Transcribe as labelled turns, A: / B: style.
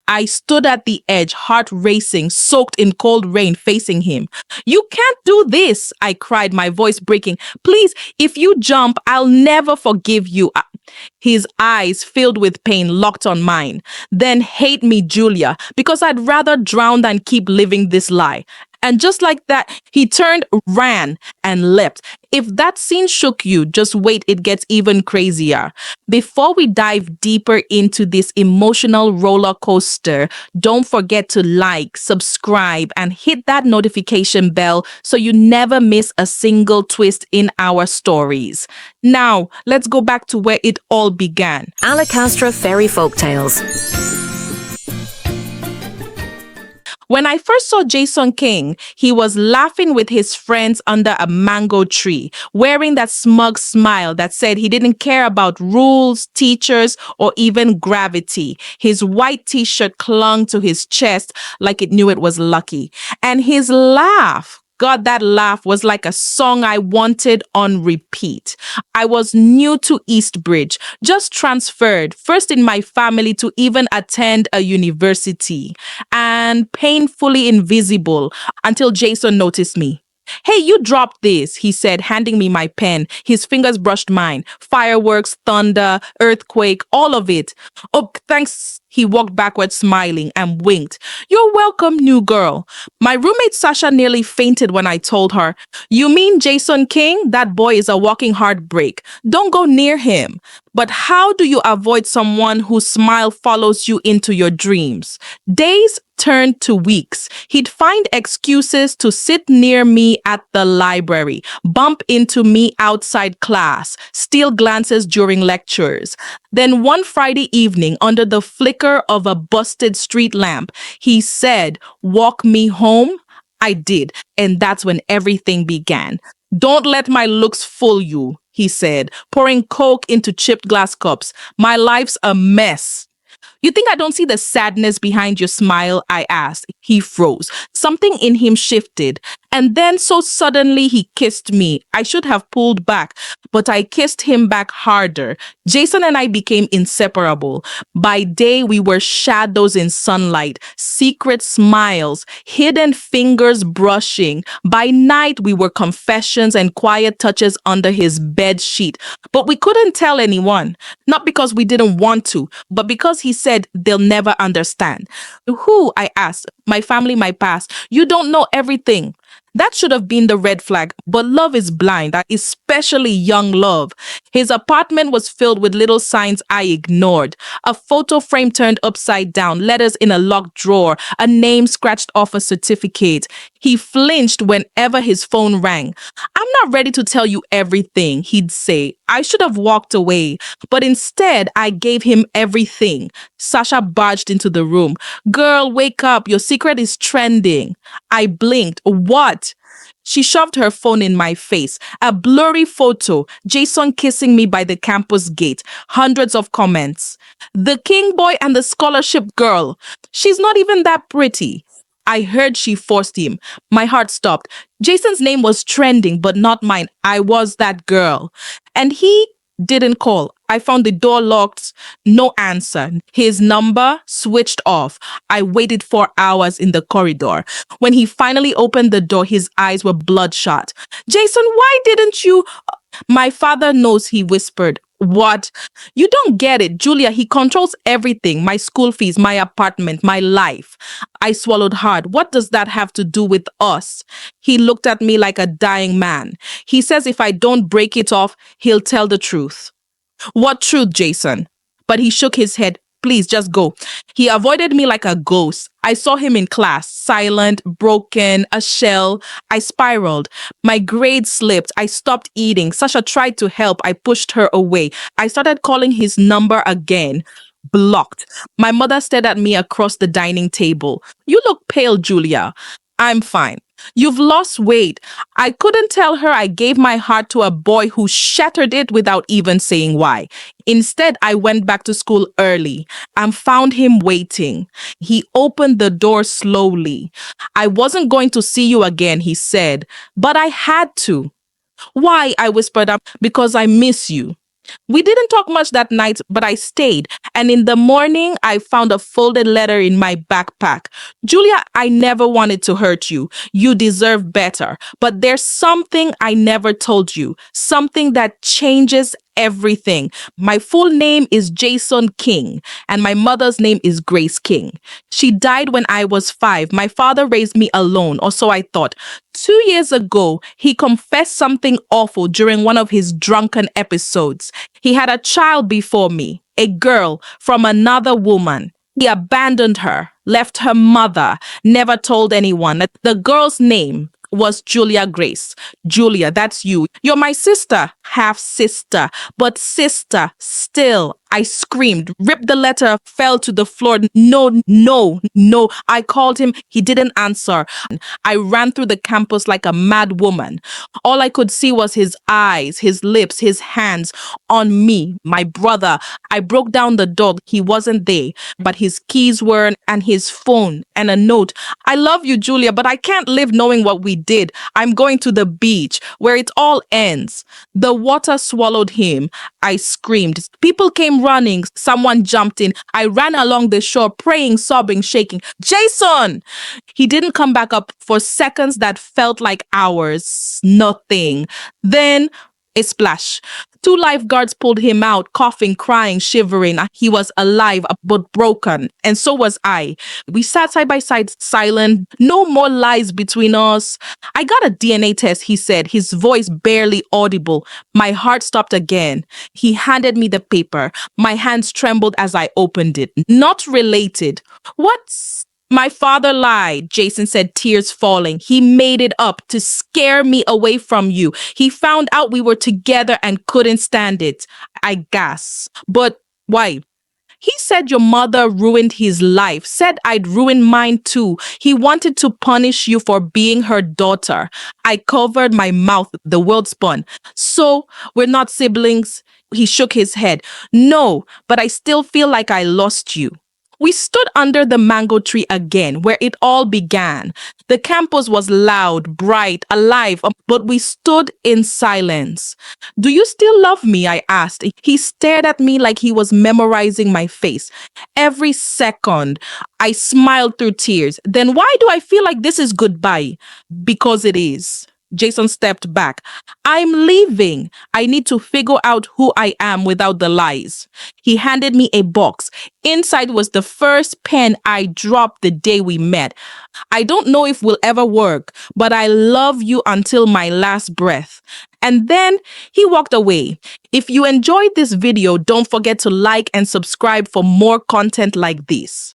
A: I stood at the edge, heart racing, soaked in cold rain, facing him. "You can't do this," I cried, my voice breaking. "Please, if you jump, I'll never forgive you." His eyes, filled with pain, locked on mine. "Then hate me, Julia, because I'd rather drown than keep living this lie." And just like that, he turned, ran, and leapt. If that scene shook you, just wait, it gets even crazier. Before we dive deeper into this emotional roller coaster, don't forget to like, subscribe, and hit that notification bell so you never miss a single twist in our stories. Now, let's go back to where it all began.
B: Alakaztra Fairy Folktales.
A: When I first saw Jason King, he was laughing with his friends under a mango tree, wearing that smug smile that said he didn't care about rules, teachers, or even gravity. His white t-shirt clung to his chest like it knew it was lucky. And his laugh, God, that laugh was like a song I wanted on repeat. I was new to Eastbridge, just transferred, first in my family to even attend a university, and painfully invisible until Jason noticed me. "Hey, you dropped this," he said, handing me my pen. His fingers brushed mine. Fireworks, thunder, earthquake, all of it. "Oh, thanks." He walked backwards, smiling, and winked. "You're welcome, new girl." My roommate Sasha nearly fainted when I told her, "You mean Jason King? That boy is a walking heartbreak. Don't go near him." But how do you avoid someone whose smile follows you into your dreams? Days turned to weeks. He'd find excuses to sit near me at the library, bump into me outside class, steal glances during lectures. Then one Friday evening, under the flicker of a busted street lamp, he said, "Walk me home." I did, and that's when everything began. "Don't let my looks fool you," he said, pouring Coke into chipped glass cups. "My life's a mess." "You think I don't see the sadness behind your smile?" I asked. He froze. Something in him shifted. And then so suddenly he kissed me. I should have pulled back, but I kissed him back harder. Jason and I became inseparable. By day, we were shadows in sunlight, secret smiles, hidden fingers brushing. By night, we were confessions and quiet touches under his bed sheet. But we couldn't tell anyone. Not because we didn't want to, but because he said they'll never understand. "Who?" I asked. "My family, my past." "You don't know everything." That should have been the red flag, but love is blind, especially young love. His apartment was filled with little signs I ignored. A photo frame turned upside down, letters in a locked drawer, a name scratched off a certificate. He flinched whenever his phone rang. "I'm not ready to tell you everything," he'd say. I should have walked away, but instead I gave him everything. Sasha barged into the room. "Girl, wake up. Your secret is trending." I blinked. "What?" She shoved her phone in my face. A blurry photo, Jason kissing me by the campus gate. Hundreds of comments. "The king boy and the scholarship girl. She's not even that pretty." I heard she forced him. My heart stopped. Jason's name was trending, but not mine. I was that girl. And he didn't call. I found the door locked. No answer. His number switched off. I waited for hours in the corridor. When he finally opened the door, his eyes were bloodshot. "Jason, why didn't you?" "My father knows," he whispered. "What?" "You don't get it, Julia. He controls everything. My school fees, my apartment, my life." I swallowed hard. "What does that have to do with us?" He looked at me like a dying man. "He says if I don't break it off, he'll tell the truth." "What truth, Jason?" But he shook his head. "Please, just go." He avoided me like a ghost. I saw him in class, silent, broken, a shell. I spiraled. My grades slipped. I stopped eating. Sasha tried to help. I pushed her away. I started calling his number again. Blocked. My mother stared at me across the dining table. "You look pale, Julia." "I'm fine." "You've lost weight." I couldn't tell her I gave my heart to a boy who shattered it without even saying why. Instead, I went back to school early and found him waiting. He opened the door slowly. "I wasn't going to see you again," he said, "but I had to." "Why?" I whispered up. "Because I miss you." We didn't talk much that night, but I stayed. And in the morning, I found a folded letter in my backpack. Julia, I never wanted to hurt you. You deserve better. But there's something I never told you, something that changes everything. My full name is Jason King, and my mother's name is Grace King. She died when I was 5. My father raised me alone, or so I thought. 2 years ago, he confessed something awful during one of his drunken episodes. He had a child before me, a girl from another woman. He abandoned her, left her mother, never told anyone. The girl's name was Julia Grace. Julia, that's you. You're my sister, half sister, but sister still. I screamed, ripped the letter, fell to the floor. No, no, no. I called him. He didn't answer. I ran through the campus like a mad woman. All I could see was his eyes, his lips, his hands on me, my brother. I broke down the door. He wasn't there, but his keys were, and his phone and a note. I love you, Julia, but I can't live knowing what we did. I'm going to the beach where it all ends. The water swallowed him. I screamed. People came running. Someone jumped in. I ran along the shore, praying, sobbing, shaking. Jason! He didn't come back up for seconds that felt like hours. Nothing. Then a splash. 2 lifeguards pulled him out, coughing, crying, shivering. He was alive but broken, and so was I. We sat side by side, silent. No more lies between us. I got a DNA test, he said, his voice barely audible. My heart stopped again. He handed me the paper. My hands trembled as I opened it. Not related. What's My father lied, Jason said, tears falling. He made it up to scare me away from you. He found out we were together and couldn't stand it. I gasped. But why? He said your mother ruined his life, said I'd ruin mine too. He wanted to punish you for being her daughter. I covered my mouth. The world spun. So we're not siblings? He shook his head. No, but I still feel like I lost you. We stood under the mango tree again, where it all began. The campus was loud, bright, alive, but we stood in silence. Do you still love me? I asked. He stared at me like he was memorizing my face. Every second, I smiled through tears. Then why do I feel like this is goodbye? Because it is. Jason stepped back. I'm leaving. I need to figure out who I am without the lies. He handed me a box. Inside was the first pen I dropped the day we met. I don't know if we'll ever work, but I love you until my last breath. And then he walked away. If you enjoyed this video, don't forget to like and subscribe for more content like this.